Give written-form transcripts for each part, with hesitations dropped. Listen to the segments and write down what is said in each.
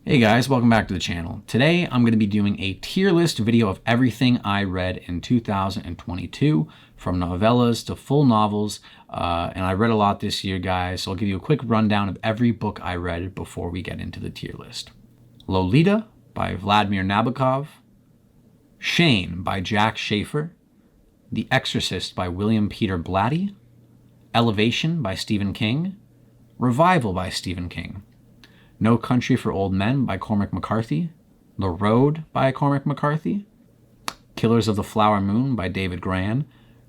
Hey guys, welcome back to the channel. Today I'm going to be doing a tier list video of everything I read in 2022, from novellas to full novels, and I read a lot this year, guys, so I'll give you a quick rundown of every book I read before we get into the tier list. Lolita by Vladimir Nabokov, Shane by Jack Schaefer, The Exorcist by William Peter Blatty, Elevation by Stephen King, Revival by Stephen King, No Country for Old Men by Cormac McCarthy, The Road by Cormac McCarthy, Killers of the Flower Moon by David Grann,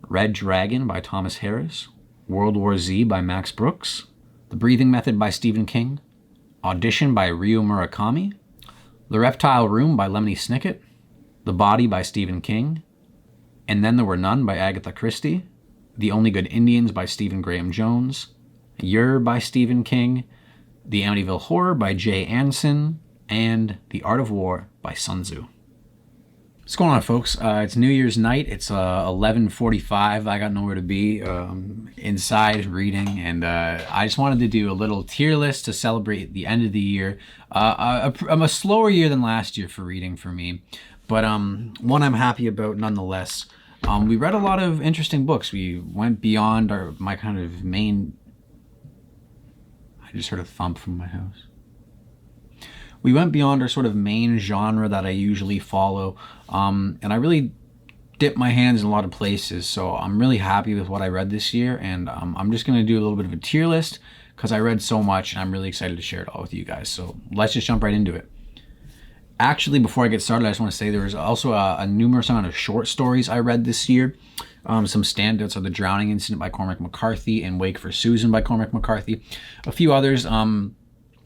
Red Dragon by Thomas Harris, World War Z by Max Brooks, The Breathing Method by Stephen King, Audition by Ryo Murakami, The Reptile Room by Lemony Snicket, The Body by Stephen King, And Then There Were None by Agatha Christie, The Only Good Indians by Stephen Graham Jones, Yer by Stephen King, The Amityville Horror by Jay Anson, and The Art of War by Sun Tzu. What's going on, folks? It's New Year's night. It's 11:45. I got nowhere to be, inside reading, and I just wanted to do a little tier list to celebrate the end of the year. I'm a slower year than last year for reading for me, but one I'm happy about nonetheless. We read a lot of interesting books. We went beyond my kind of main... I just heard a thump from my house. We went beyond our sort of main genre that I usually follow, and I really dipped my hands in a lot of places, so I'm really happy with what I read this year, and I'm just going to do a little bit of a tier list because I read so much and I'm really excited to share it all with you guys. So let's just jump right into it. Actually, before I get started, I just want to say there was also a numerous amount of short stories I read this year. Some standouts are The Drowning Incident by Cormac McCarthy and Wake for Susan by Cormac McCarthy. A few others, I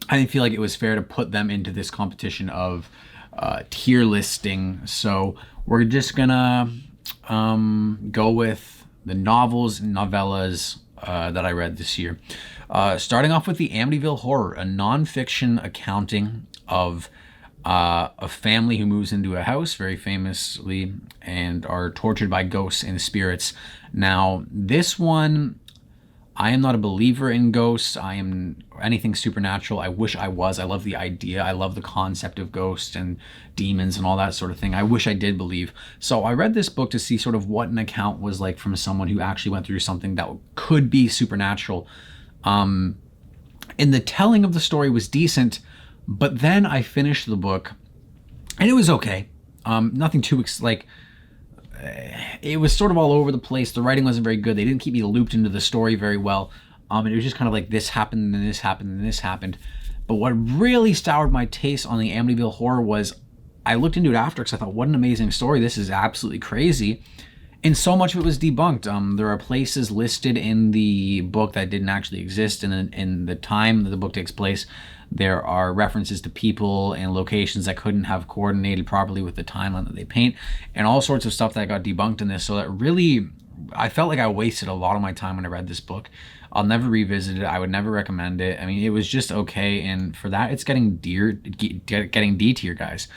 didn't feel like it was fair to put them into this competition of tier listing. So we're just gonna go with the novels and novellas that I read this year. Starting off with The Amityville Horror, a nonfiction accounting of a family who moves into a house, very famously, and are tortured by ghosts and spirits. Now, this one, I am not a believer in ghosts. I am anything supernatural. I wish I was. I love the idea. I love the concept of ghosts and demons and all that sort of thing. I wish I did believe. So I read this book to see sort of what an account was like from someone who actually went through something that could be supernatural. And the telling of the story was decent, but then I finished the book and it was okay. Nothing too it was sort of all over the place. The writing wasn't very good. They didn't keep me looped into the story very well. And it was just kind of like this happened and this happened and this happened. But what really soured my taste on The Amityville Horror was I looked into it after because I thought, what an amazing story. This is absolutely crazy. And so much of it was debunked. There are places listed in the book that didn't actually exist in the time that the book takes place. There are references to people and locations that couldn't have coordinated properly with the timeline that they paint, and all sorts of stuff that got debunked in this. So that really, I felt like I wasted a lot of my time when I read this book. I'll never revisit it. I would never recommend it. I mean, it was just okay, and for that, it's getting D tier, guys.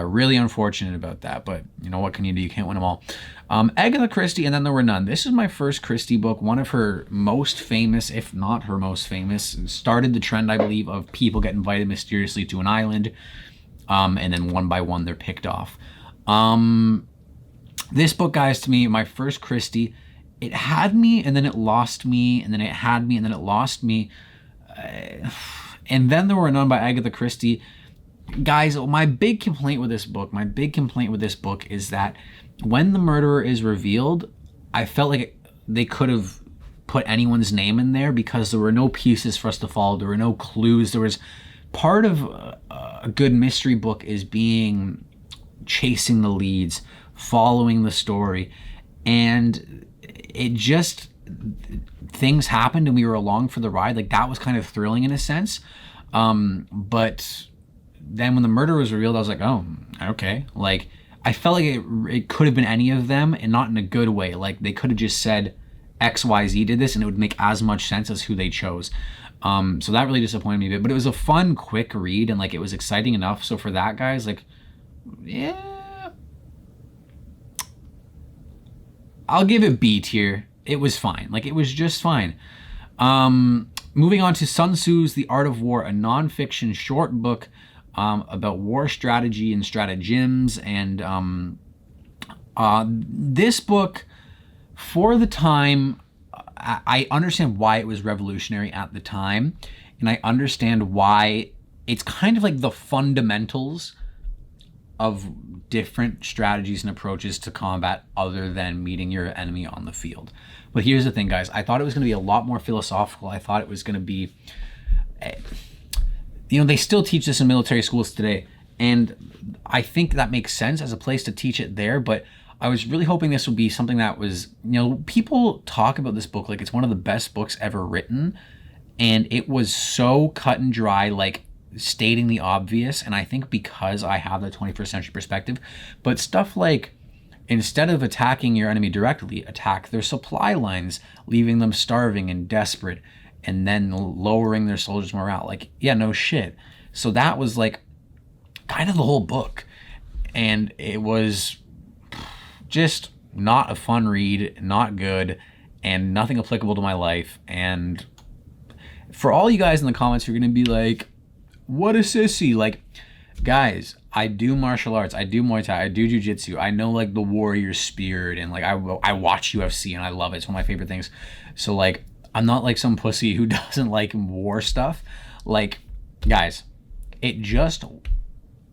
Really unfortunate about that, but you know, what can you do? You can't win them all. Agatha Christie, And Then There Were None. This is my first Christie book, one of her most famous, if not her most famous. Started the trend, I believe, of people get invited mysteriously to an island, and then one by one they're picked off. This book, guys, to me, my first Christie. It had me, and then it lost me, and then it had me, and then it lost me. And Then There Were None by Agatha Christie. Guys, my big complaint with this book is that when the murderer is revealed, I felt like they could have put anyone's name in there because there were no pieces for us to follow. There were no clues. There was part of a good mystery book is chasing the leads, following the story, and it just, things happened and we were along for the ride. Like, that was kind of thrilling in a sense. But then when the murder was revealed, I was like, oh, okay. Like, I felt like it could have been any of them, and not in a good way. Like, they could have just said XYZ did this and it would make as much sense as who they chose. So that really disappointed me a bit, but it was a fun, quick read, and like, it was exciting enough. So for that, guys, like, yeah, I'll give it B tier. It was fine. Like, it was just fine. Moving on to Sun Tzu's The Art of War, a nonfiction short book about war strategy and stratagems. And this book, for the time, I understand why it was revolutionary at the time, and I understand why it's kind of like the fundamentals of different strategies and approaches to combat other than meeting your enemy on the field. But here's the thing, guys. I thought it was going to be a lot more philosophical. I thought it was going to be, they still teach this in military schools today, and I think that makes sense as a place to teach it there, but I was really hoping this would be something that was, people talk about this book like it's one of the best books ever written, and it was so cut and dry, like stating the obvious. And I think because I have the 21st century perspective, but stuff like, instead of attacking your enemy directly, attack their supply lines, leaving them starving and desperate, and then lowering their soldiers' morale. Like, yeah, no shit. So that was like kind of the whole book. And it was just not a fun read, not good, and nothing applicable to my life. And for all you guys in the comments who are going to be like, what a sissy, like, guys, I do martial arts, I do Muay Thai, I do Jiu-Jitsu, I know like the warrior spirit, and like I watch UFC and I love it. It's one of my favorite things. So like, I'm not like some pussy who doesn't like war stuff. Like, guys, it just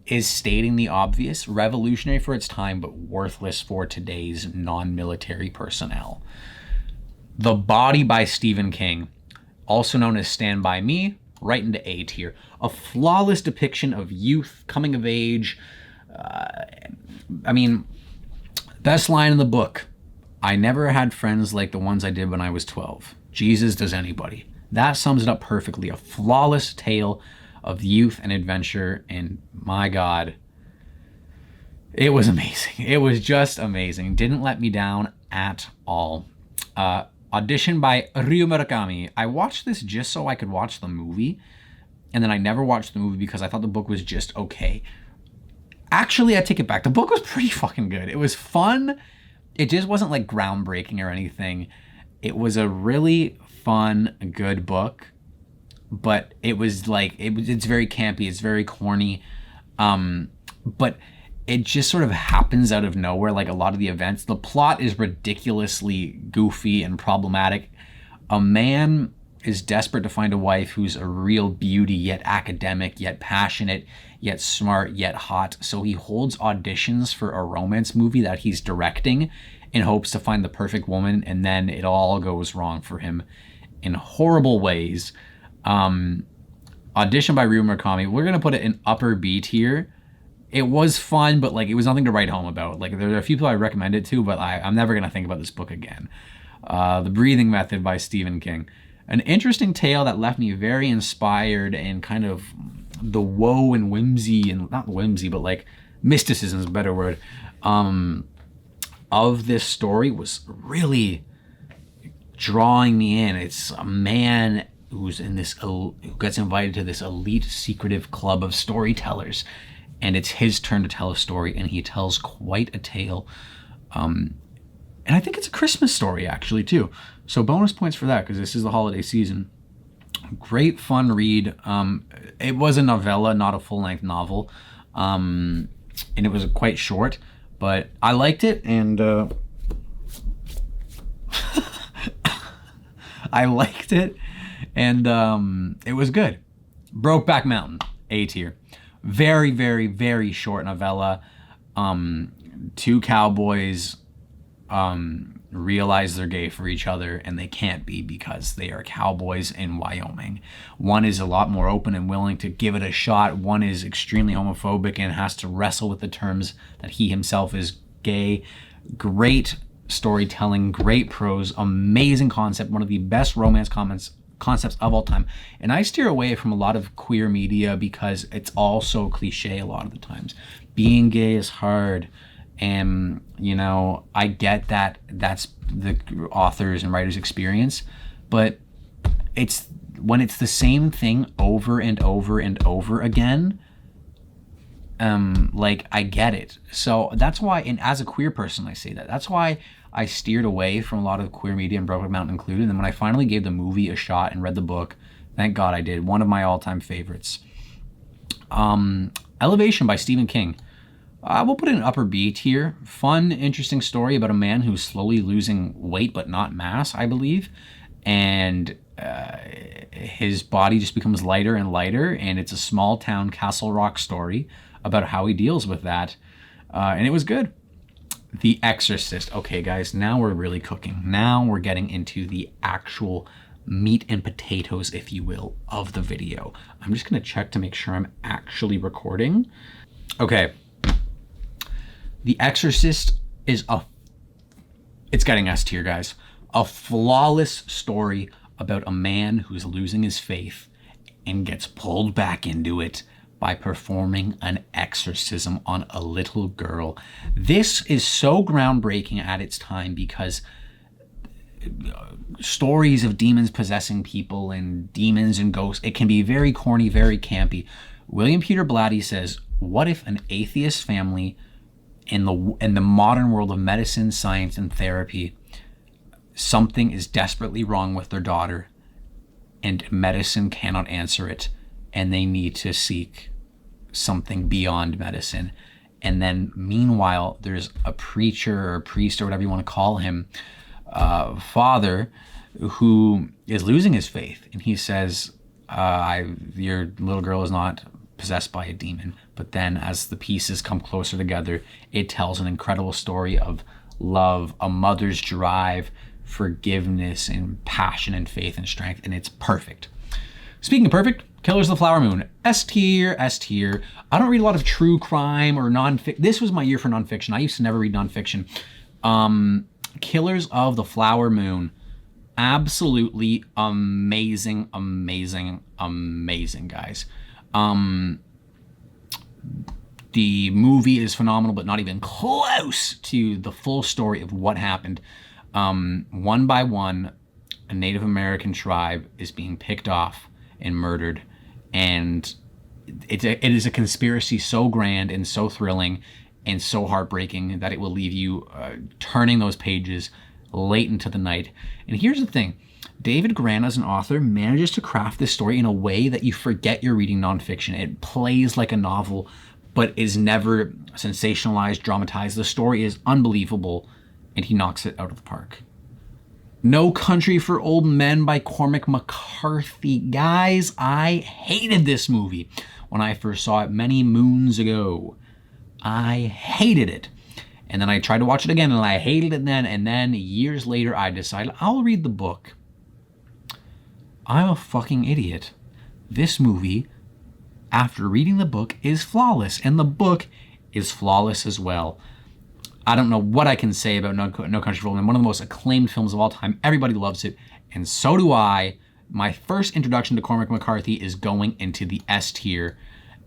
is stating the obvious, revolutionary for its time, but worthless for today's non-military personnel. The Body by Stephen King, also known as Stand By Me, right into A tier. A flawless depiction of youth, coming of age. Best line in the book, I never had friends like the ones I did when I was 12. Jesus does anybody. That sums it up perfectly. A flawless tale of youth and adventure, and my God, it was amazing. It was just amazing. Didn't let me down at all. Audition by Ryu Murakami. I watched this just so I could watch the movie, and then I never watched the movie because I thought the book was just okay. Actually, I take it back. The book was pretty fucking good. It was fun. It just wasn't like groundbreaking or anything. It was a really fun, good book, but it was like, it's very campy. It's very corny. But it just sort of happens out of nowhere, like a lot of the events. The plot is ridiculously goofy and problematic. A man is desperate to find a wife who's a real beauty, yet academic, yet passionate, yet smart, yet hot. So he holds auditions for a romance movie that he's directing in hopes to find the perfect woman, and then it all goes wrong for him in horrible ways. Audition by Ryu Murakami, we're going to put it in upper B tier. It was fun, but like it was nothing to write home about. Like there are a few people I recommend it to, but I'm never going to think about this book again. The Breathing Method by Stephen King. An interesting tale that left me very inspired, and kind of the woe and whimsy, and not whimsy, but like mysticism is a better word, of this story was really drawing me in. It's a man who's who gets invited to this elite secretive club of storytellers, and it's his turn to tell a story, and he tells quite a tale. And I think it's a Christmas story actually too. So bonus points for that, because this is the holiday season. Great fun read. It was a novella, not a full-length novel. And it was quite short, but I liked it, and I liked it, and it was good. Brokeback Mountain, A tier. Very, very, very short novella. Two cowboys realize they're gay for each other, and they can't be because they are cowboys in Wyoming. One is a lot more open and willing to give it a shot. One is extremely homophobic and has to wrestle with the terms that he himself is gay. Great storytelling, great prose, amazing concept, one of the best romance concepts of all time. And I steer away from a lot of queer media because it's all so cliche a lot of the times. Being gay is hard. And, I get that that's the author's and writer's experience, but when it's the same thing over and over and over again, I get it. So that's why, and as a queer person, I say that. That's why I steered away from a lot of queer media, and Brokeback Mountain included. And then when I finally gave the movie a shot and read the book, thank God I did. One of my all-time favorites. Elevation by Stephen King. We'll put it in upper B tier. Fun, interesting story about a man who's slowly losing weight but not mass, I believe. And his body just becomes lighter and lighter. And it's a small town Castle Rock story about how he deals with that. And it was good. The Exorcist. Okay, guys, now we're really cooking. Now we're getting into the actual meat and potatoes, if you will, of the video. I'm just going to check to make sure I'm actually recording. Okay. The Exorcist is it's getting S tier, guys. A flawless story about a man who's losing his faith and gets pulled back into it by performing an exorcism on a little girl. This is so groundbreaking at its time because stories of demons possessing people and demons and ghosts, it can be very corny, very campy. William Peter Blatty says, what if an atheist family in the modern world of medicine, science, and therapy, something is desperately wrong with their daughter and medicine cannot answer it, and they need to seek something beyond medicine. And then meanwhile, there's a preacher or priest or whatever you want to call him, father, who is losing his faith. And he says, your little girl is not possessed by a demon. But then as the pieces come closer together, it tells an incredible story of love, a mother's drive, forgiveness, and passion and faith and strength. And it's perfect. Speaking of perfect, Killers of the Flower Moon. S tier, S tier. I don't read a lot of true crime or nonfiction. This was my year for nonfiction. I used to never read nonfiction. Killers of the Flower Moon. Absolutely amazing, amazing, amazing, guys. The movie is phenomenal, but not even close to the full story of what happened. One by one, a Native American tribe is being picked off and murdered, and it is a conspiracy so grand and so thrilling and so heartbreaking that it will leave you turning those pages late into the night. And here's the thing. David Grant, as an author, manages to craft this story in a way that you forget you're reading nonfiction. It plays like a novel, but is never sensationalized, dramatized. The story is unbelievable, and he knocks it out of the park. No Country for Old Men by Cormac McCarthy. Guys, I hated this movie when I first saw it many moons ago. I hated it. And then I tried to watch it again, and I hated it then. And then years later, I decided I'll read the book. I'm a fucking idiot. This movie, after reading the book, is flawless. And the book is flawless as well. I don't know what I can say about No Country for Old Men. One of the most acclaimed films of all time. Everybody loves it. And so do I. My first introduction to Cormac McCarthy is going into the S tier.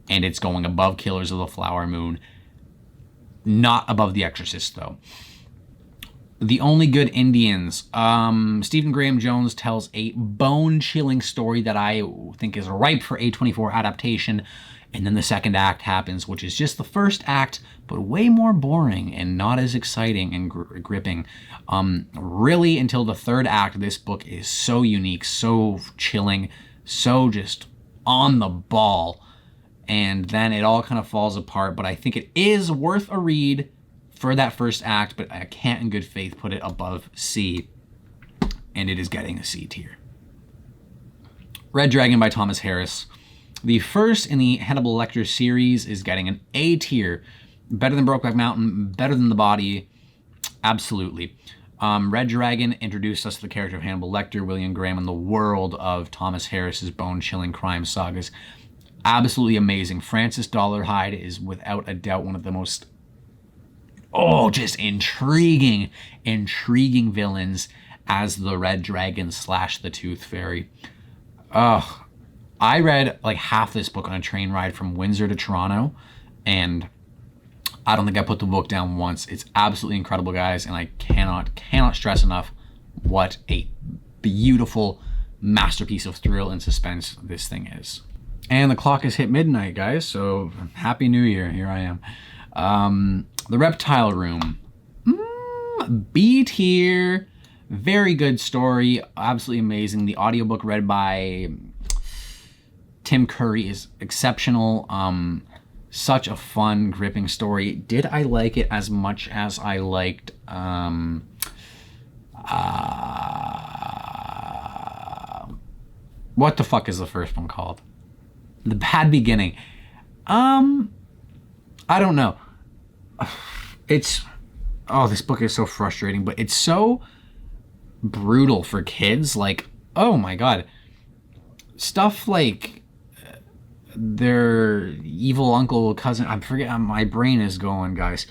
And it's going above Killers of the Flower Moon. Not above The Exorcist, though. The Only Good Indians. Stephen Graham Jones tells a bone-chilling story that I think is ripe for A24 adaptation. And then the second act happens, which is just the first act, but way more boring and not as exciting and gripping. Really, until the third act, this book is so unique, so chilling, so just on the ball. And then it all kind of falls apart, but I think it is worth a read for that first act, but I can't in good faith put it above C, and it is getting a C tier. Red Dragon by Thomas Harris. The first in the Hannibal Lecter series is getting an A tier. Better than Brokeback Mountain, better than The Body, absolutely. Red Dragon introduced us to the character of Hannibal Lecter, William Graham, and the world of Thomas Harris's bone-chilling crime sagas. Absolutely amazing. Francis Dollarhide is without a doubt one of the most, just intriguing villains as the Red Dragon / the Tooth Fairy. I read like half this book on a train ride from Windsor to Toronto, and I don't think I put the book down once. It's absolutely incredible, guys, and I cannot stress enough what a beautiful masterpiece of thrill and suspense this thing is. And the clock has hit midnight, guys, so Happy New Year. Here I am. The Reptile Room. B tier. Very good story. Absolutely amazing. The audiobook read by Tim Curry is exceptional. Such a fun, gripping story. Did I like it as much as I liked what the fuck is the first one called? The Bad Beginning. I don't know. This book is so frustrating, but it's so brutal for kids. Like, oh my god. Stuff like their evil uncle, cousin, I forget, my brain is going, guys.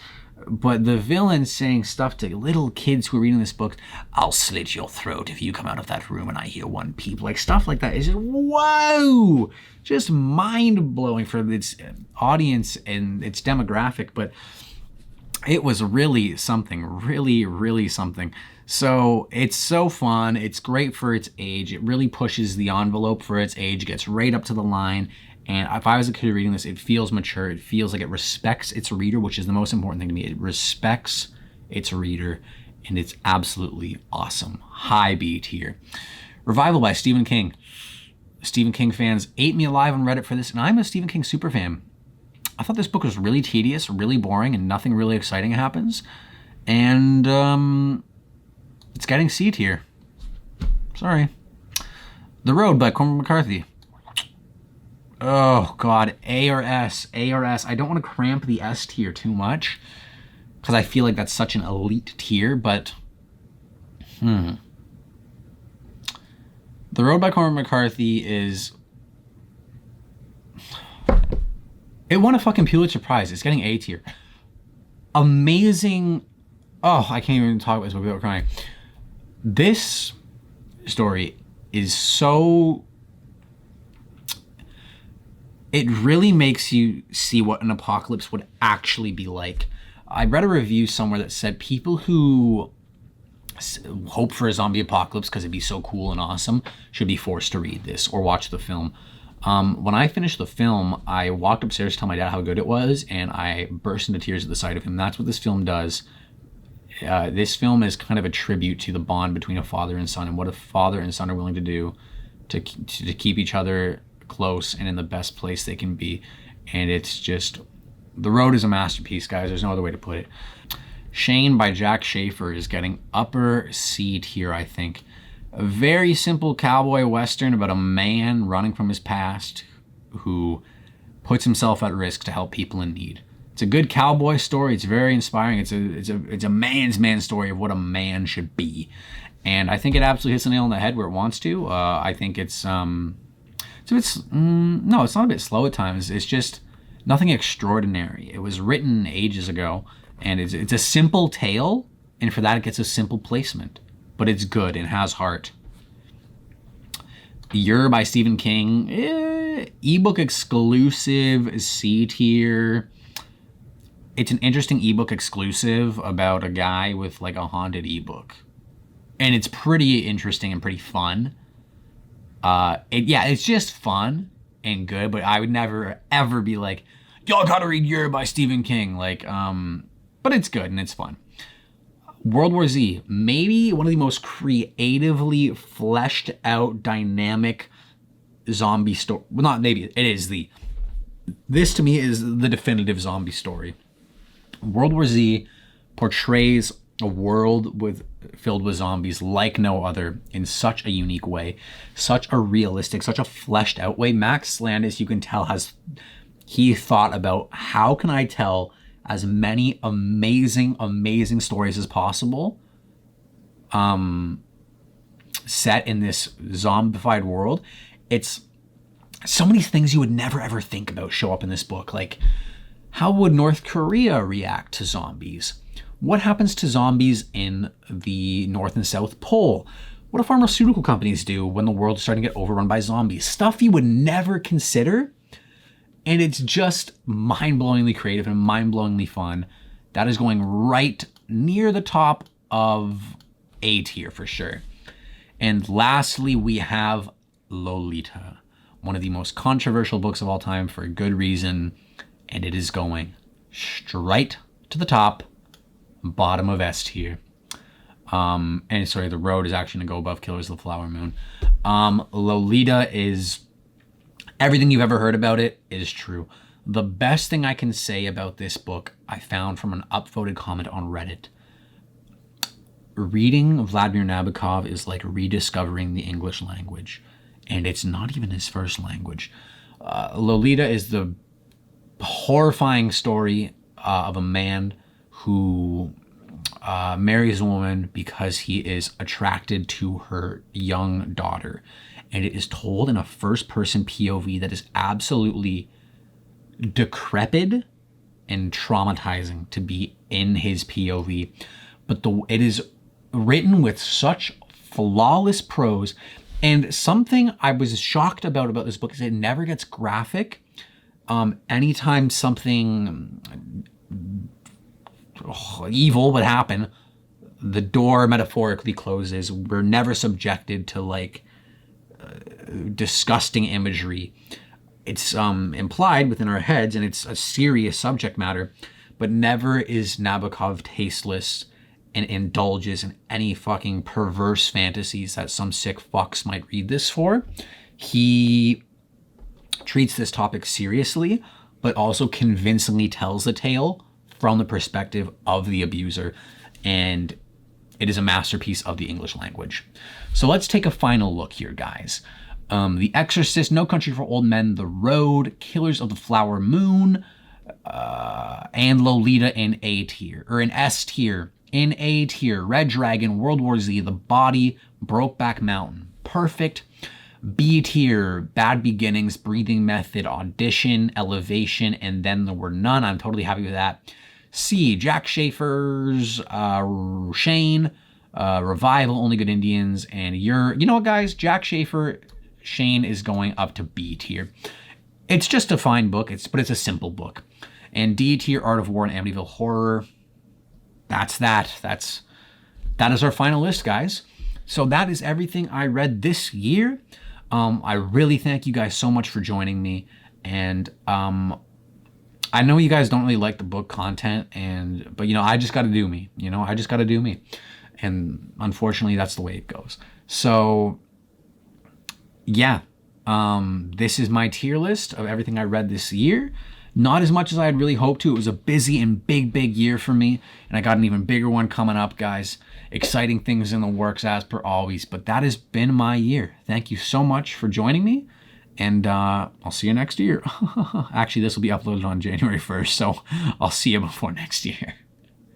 But the villain saying stuff to little kids who are reading this book, I'll slit your throat if you come out of that room and I hear one peep. Like, stuff like that is just, whoa! Just mind-blowing for its audience and its demographic. But it was really something, really, really something. So it's so fun. It's great for its age. It really pushes the envelope for its age, gets right up to the line. And if I was a kid reading this, it feels mature. It feels like it respects its reader, which is the most important thing to me. It respects its reader, and it's absolutely awesome. High B tier. Revival by Stephen King. Stephen King fans ate me alive on Reddit for this, and I'm a Stephen King superfan. I thought this book was really tedious, really boring, and nothing really exciting happens. And it's getting C tier. Sorry. The Road by Cormac McCarthy. Oh god, A or S, A or S. I don't want to cramp the S tier too much because I feel like that's such an elite tier, but The Road by Cormac McCarthy is, it won a fucking Pulitzer Prize. It's getting A tier. Amazing. Oh, I can't even talk about this without crying. This story is so, it really makes you see what an apocalypse would actually be like. I read a review somewhere that said people who hope for a zombie apocalypse because it'd be so cool and awesome should be forced to read this or watch the film. When I finished the film, I walked upstairs to tell my dad how good it was, and I burst into tears at the sight of him. That's what this film does. This film is kind of a tribute to the bond between a father and son and what a father and son are willing to do to keep each other close and in the best place they can be. And it's just, The Road is a masterpiece, guys. There's no other way to put it. Shane by Jack Schaefer is getting upper C tier, I think. A very simple cowboy western about a man running from his past who puts himself at risk to help people in need. It's a good cowboy story. It's very inspiring. It's a man's man story of what a man should be. And I think it absolutely hits the nail on the head where it wants to. I think it's no, it's not a bit slow at times. It's just nothing extraordinary. It was written ages ago, and it's a simple tale, and for that it gets a simple placement. But it's good and has heart. Yer by Stephen King, ebook exclusive, C tier. It's an interesting ebook exclusive about a guy with like a haunted ebook, and it's pretty interesting and pretty fun. It's just fun and good, but I would never ever be like, y'all gotta read Yer by Stephen King. But it's good and it's fun. World War Z, maybe one of the most creatively fleshed out, dynamic zombie story. Well, not maybe, it is this to me is the definitive zombie story. World War Z portrays a world filled with zombies like no other in such a unique way, such a realistic, such a fleshed out way. Max Landis, you can tell, he thought about how can I tell as many amazing stories as possible set in this zombified world. It's so many things you would never ever think about show up in this book. Like, how would North Korea react to zombies? What happens to zombies in the North and South Pole? What do pharmaceutical companies do when the world is starting to get overrun by zombies? Stuff you would never consider. And it's just mind-blowingly creative and mind-blowingly fun. That is going right near the top of A tier for sure. And lastly, we have Lolita, one of the most controversial books of all time for a good reason. And it is going straight to the top, bottom of S tier. The Road is actually going to go above Killers of the Flower Moon. Lolita is Everything you've ever heard about it is true. The best thing I can say about this book I found from an upvoted comment on Reddit. Reading Vladimir Nabokov is like rediscovering the English language, and it's not even his first language. Lolita is the horrifying story of a man who marries a woman because he is attracted to her young daughter. And it is told in a first-person POV that is absolutely decrepit and traumatizing to be in his POV. But it is written with such flawless prose. And something I was shocked about this book is it never gets graphic. Anytime something evil would happen, the door metaphorically closes. We're never subjected to like disgusting imagery. It's implied within our heads, and it's a serious subject matter, but never is Nabokov tasteless and indulges in any fucking perverse fantasies that some sick fucks might read this for. He treats this topic seriously, but also convincingly tells the tale from the perspective of the abuser, and it is a masterpiece of the English language. So let's take a final look here, guys. The Exorcist, No Country for Old Men, The Road, Killers of the Flower Moon, and Lolita in A tier, or in S tier. In A tier, Red Dragon, World War Z, The Body, Brokeback Mountain. Perfect. B tier, Bad Beginnings, Breathing Method, Audition, Elevation, and Then There Were None. I'm totally happy with that. C, Jack Schaefer's Shane, Revival, Only Good Indians, and you know what, guys? Jack Schaefer, Shane is going up to B tier. It's just a fine book, but it's a simple book. And D tier, Art of War and Amityville Horror. That is our final list, guys. So that is everything I read this year. I really thank you guys so much for joining me. And I know you guys don't really like the book content, but you know, I just got to do me. You know, I just got to do me. And unfortunately, that's the way it goes. So yeah, this is my tier list of everything I read this year. Not as much as I had really hoped to. It was a busy and big year for me. And I got an even bigger one coming up, guys. Exciting things in the works as per always. But that has been my year. Thank you so much for joining me. And I'll see you next year. Actually, this will be uploaded on January 1st. So I'll see you before next year.